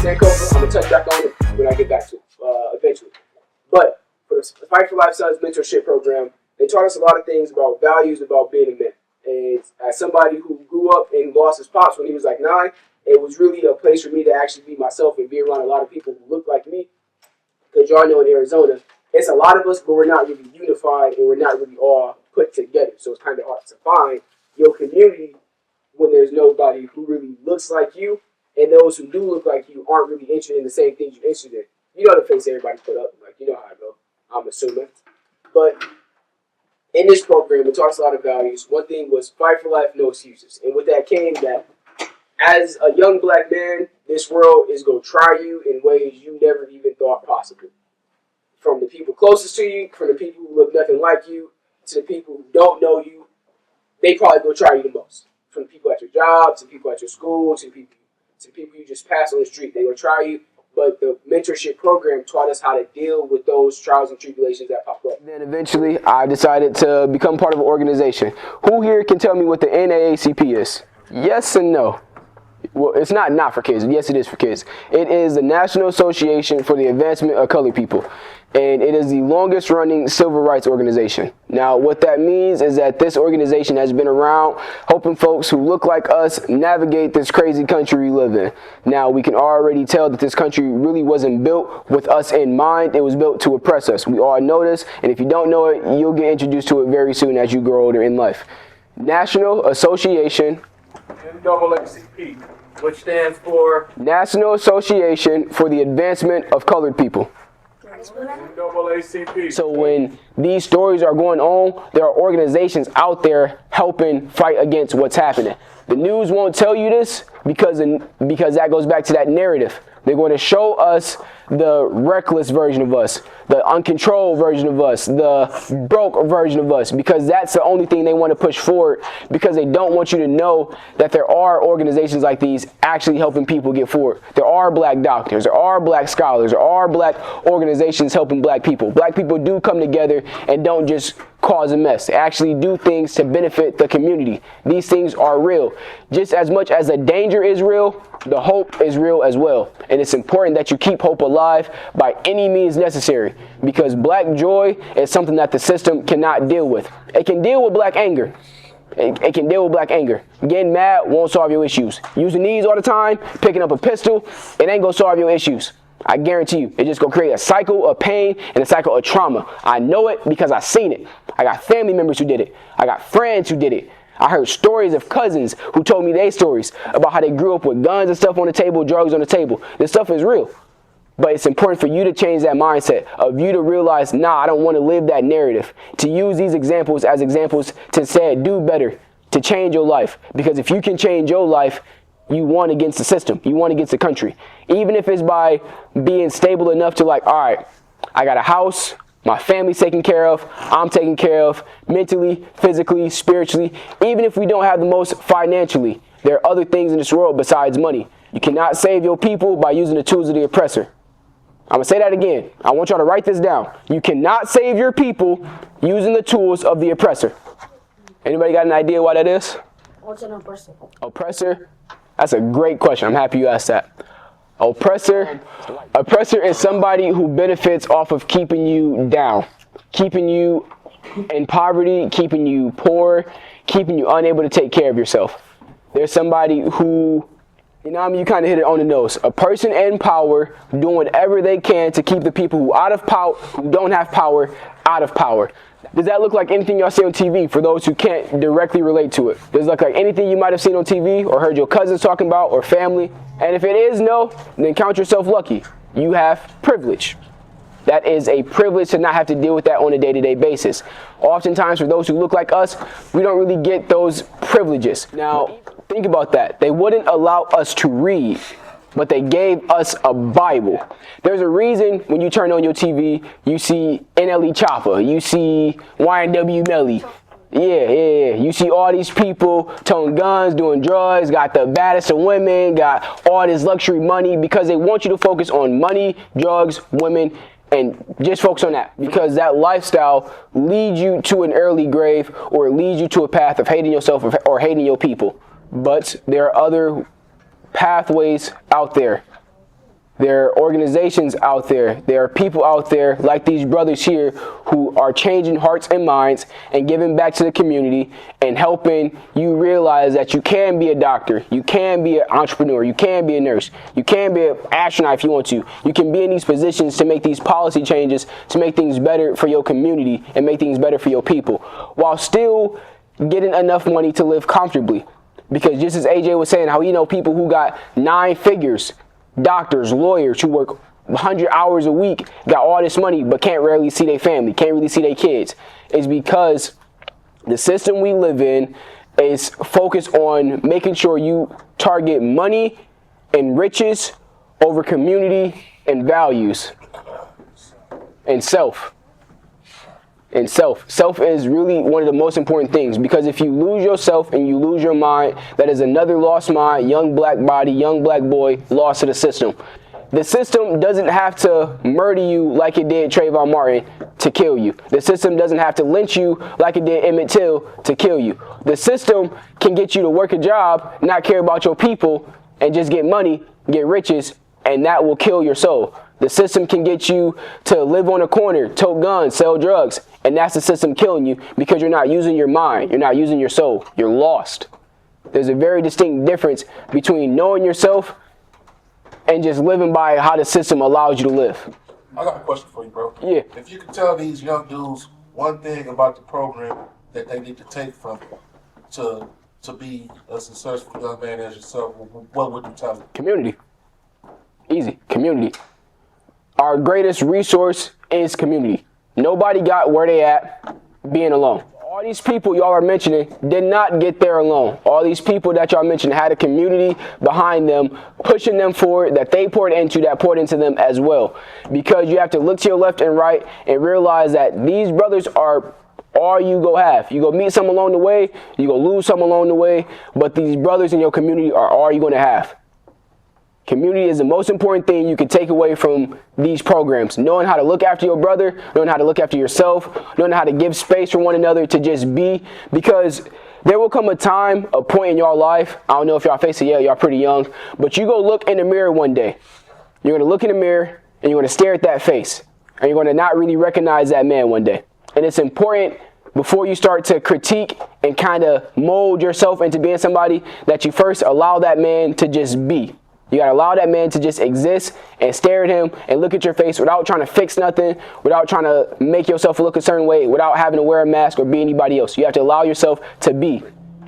Sankofa. I'm going to touch back on it when I get back to it eventually. But for the Fight for Life Sons mentorship program, they taught us a lot of things about values, about being a man. And as somebody who grew up and lost his pops when he was like 9, it was really a place for me to actually be myself and be around a lot of people who look like me. Because y'all know in Arizona, it's a lot of us, but we're not really unified and we're not really all put together. So it's kind of hard to find your community when there's nobody who really looks like you, and those who do look like you aren't really interested in the same things you're interested in. You know the face everybody put up, like you know how I go, I'm assuming. But in this program, it taught us a lot of values. One thing was fight for life, no excuses. And with that came that as a young black man, this world is going to try you in ways you never even thought possible. From the people closest to you, from the people who look nothing like you, to the people who don't know you, they probably going to try you the most. From the people at your job, to people at your school, to people you just pass on the street, they going to try you. But the mentorship program taught us how to deal with those trials and tribulations that pop up. Then eventually, I decided to become part of an organization. Who here can tell me what the NAACP is? Yes and no. Well, it's not for kids. Yes, it is for kids. It is the National Association for the Advancement of Colored People, and it is the longest running civil rights organization. Now, what that means is that this organization has been around helping folks who look like us navigate this crazy country we live in. Now, we can already tell that this country really wasn't built with us in mind. It was built to oppress us. We all know this, and if you don't know it, you'll get introduced to it very soon as you grow older in life. National Association NAACP, which stands for National Association for the Advancement of Colored People. NAACP. So when these stories are going on, there are organizations out there helping fight against what's happening. The news won't tell you this because that goes back to that narrative. They're going to show us the reckless version of us, the uncontrolled version of us, the broke version of us, because that's the only thing they want to push forward, because they don't want you to know that there are organizations like these actually helping people get forward. There are black doctors, there are black scholars, there are black organizations helping black people. Black people do come together and don't just cause a mess. They actually do things to benefit the community. These things are real. Just as much as the danger is real, the hope is real as well. And it's important that you keep hope alive by any means necessary, because black joy is something that the system cannot deal with. It can deal with black anger. It can deal with black anger. Getting mad won't solve your issues. Using these all the time, picking up a pistol, it ain't gonna solve your issues. I guarantee you, it's just gonna create a cycle of pain and a cycle of trauma. I know it because I've seen it. I got family members who did it. I got friends who did it. I heard stories of cousins who told me their stories about how they grew up with guns and stuff on the table, drugs on the table. This stuff is real. But it's important for you to change that mindset, of you to realize, nah, I don't want to live that narrative. To use these examples as examples to say, do better, to change your life. Because if you can change your life, you won against the system. You won against the country. Even if it's by being stable enough to like, all right, I got a house, my family's taken care of, I'm taken care of, mentally, physically, spiritually. Even if we don't have the most financially, there are other things in this world besides money. You cannot save your people by using the tools of the oppressor. I'm going to say that again. I want y'all to write this down. You cannot save your people using the tools of the oppressor. Anybody got an idea why that is? What's an oppressor? Oppressor? That's a great question. I'm happy you asked that. Oppressor is somebody who benefits off of keeping you down, keeping you in poverty, keeping you poor, keeping you unable to take care of yourself. There's somebody who, you know what I mean, you kind of hit it on the nose. A person in power doing whatever they can to keep the people who don't have power out of power. Does that look like anything y'all see on TV for those who can't directly relate to it? Does it look like anything you might have seen on TV or heard your cousins talking about or family? And if it is no, then count yourself lucky. You have privilege. That is a privilege to not have to deal with that on a day-to-day basis. Oftentimes for those who look like us, we don't really get those privileges. Now, think about that. They wouldn't allow us to read, but they gave us a Bible. There's a reason when you turn on your TV, you see NLE Chopper, you see YNW Melly. Yeah. You see all these people towing guns, doing drugs, got the baddest of women, got all this luxury money, because they want you to focus on money, drugs, women, and just focus on that, because that lifestyle leads you to an early grave, or it leads you to a path of hating yourself or hating your people. But there are other pathways out there There are organizations out there. There are people out there like these brothers here who are changing hearts and minds and giving back to the community and helping you realize that you can be a doctor, you can be an entrepreneur, you can be a nurse, you can be an astronaut if you want to. You can be in these positions to make these policy changes, to make things better for your community and make things better for your people, while still getting enough money to live comfortably. Because just as AJ was saying, how people who got 9 figures, doctors, lawyers who work 100 hours a week, got all this money, but can't rarely see their family, can't really see their kids. It's because the system we live in is focused on making sure you target money and riches over community and values and self. And self is really one of the most important things, because if you lose yourself and you lose your mind, that is another lost mind, young black body, young black boy lost to the system. The system doesn't have to murder you like it did Trayvon Martin to kill you. The system doesn't have to lynch you like it did Emmett Till to kill you. The system can get you to work a job, not care about your people, and just get money, get riches, and that will kill your soul. The system can get you to live on a corner, tote guns, sell drugs, and that's the system killing you because you're not using your mind, you're not using your soul, you're lost. There's a very distinct difference between knowing yourself and just living by how the system allows you to live. I got a question for you, bro. Yeah. If you could tell these young dudes one thing about the program that they need to take from it to be a successful young man as yourself, what would you tell them? Community. Easy. Community. Our greatest resource is community. Nobody got where they at being alone. All these people y'all are mentioning did not get there alone. All these people that y'all mentioned had a community behind them, pushing them forward, that they poured into them as well. Because you have to look to your left and right and realize that these brothers are all you go have. You go meet some along the way, you go lose some along the way, but these brothers in your community are all you're going to have. Community is the most important thing you can take away from these programs. Knowing how to look after your brother, knowing how to look after yourself, knowing how to give space for one another to just be. Because there will come a time, a point in your life, I don't know if y'all face it yet, y'all pretty young, but you go look in the mirror one day. You're going to look in the mirror and you're going to stare at that face. And you're going to not really recognize that man one day. And it's important before you start to critique and kind of mold yourself into being somebody that you first allow that man to just be. You got to allow that man to just exist and stare at him and look at your face without trying to fix nothing, without trying to make yourself look a certain way, without having to wear a mask or be anybody else. You have to allow yourself to be.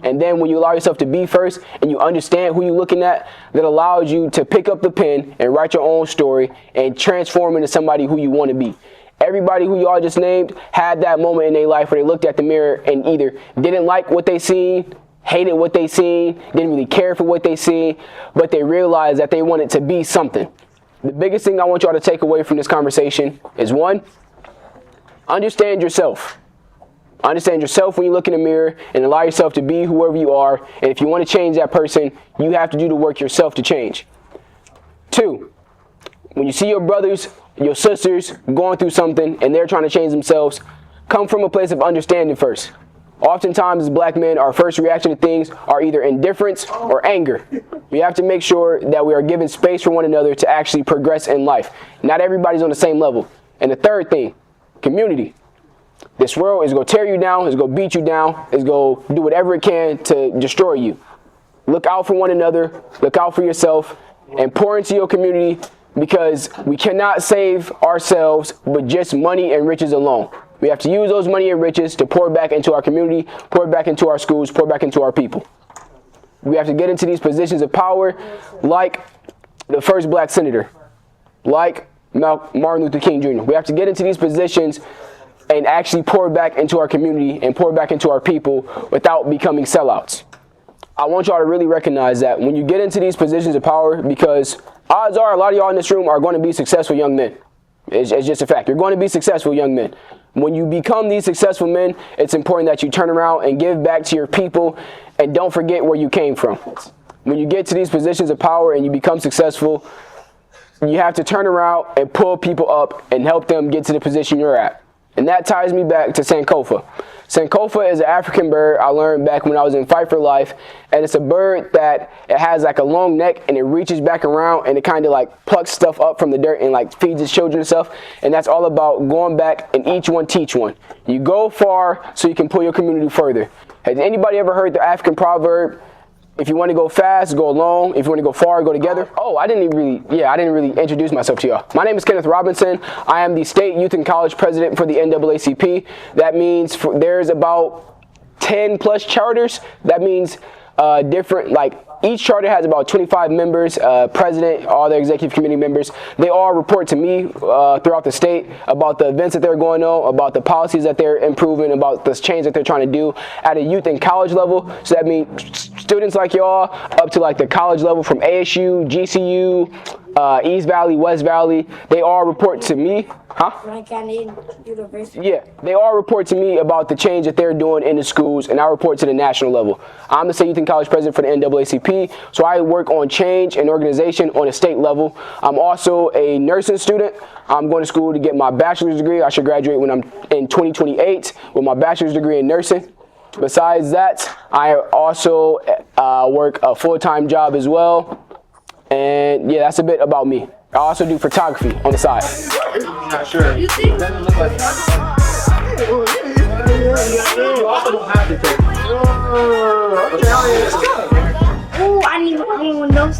And then when you allow yourself to be first and you understand who you're looking at, that allows you to pick up the pen and write your own story and transform into somebody who you want to be. Everybody who y'all just named had that moment in their life where they looked at the mirror and either didn't like what they seen, hated what they seen, didn't really care for what they seen, but they realized that they wanted to be something. The biggest thing I want y'all to take away from this conversation is, one, understand yourself. Understand yourself when you look in the mirror and allow yourself to be whoever you are. And if you want to change that person, you have to do the work yourself to change. 2, when you see your brothers, your sisters going through something and they're trying to change themselves, come from a place of understanding first. Oftentimes, as black men, our first reaction to things are either indifference or anger. We have to make sure that we are giving space for one another to actually progress in life. Not everybody's on the same level. And the third thing, community. This world is going to tear you down, it's going to beat you down, it's going to do whatever it can to destroy you. Look out for one another, look out for yourself, and pour into your community, because we cannot save ourselves with just money and riches alone. We have to use those money and riches to pour back into our community, pour back into our schools, pour back into our people. We have to get into these positions of power like the first black senator, like Martin Luther King Jr. We have to get into these positions and actually pour back into our community and pour back into our people without becoming sellouts. I want y'all to really recognize that when you get into these positions of power, because odds are a lot of y'all in this room are going to be successful young men. It's just a fact. You're going to be successful young men. When you become these successful men, it's important that you turn around and give back to your people and don't forget where you came from. When you get to these positions of power and you become successful, you have to turn around and pull people up and help them get to the position you're at. And that ties me back to Sankofa. Sankofa is an African bird I learned back when I was in Fight for Life, and it's a bird that it has like a long neck and it reaches back around and it kind of like plucks stuff up from the dirt and like feeds its children and stuff. And that's all about going back and each one teach one. You go far so you can pull your community further. Has anybody ever heard the African proverb? If you want to go fast, go alone. If you want to go far, go together. Oh, I didn't really introduce myself to y'all. My name is Kenneth Robinson. I am the state youth and college president for the NAACP. That means there's about 10 plus charters. That means each charter has about 25 members, president, all the executive committee members. They all report to me throughout the state about the events that they're going on, about the policies that they're improving, about the change that they're trying to do at a youth and college level. So that means students like y'all up to like the college level from ASU, GCU, East Valley, West Valley, they all report to me. Yeah, they all report to me about the change that they're doing in the schools, and I report to the national level. I'm the state youth and college president for the NAACP, so I work on change and organization on a state level. I'm also a nursing student. I'm going to school to get my bachelor's degree. I should graduate when I'm in 2028 with my bachelor's degree in nursing. Besides that, I also work a full-time job as well. And yeah, that's a bit about me. I also do photography on the side. I'm not sure. It doesn't look like I need one of those.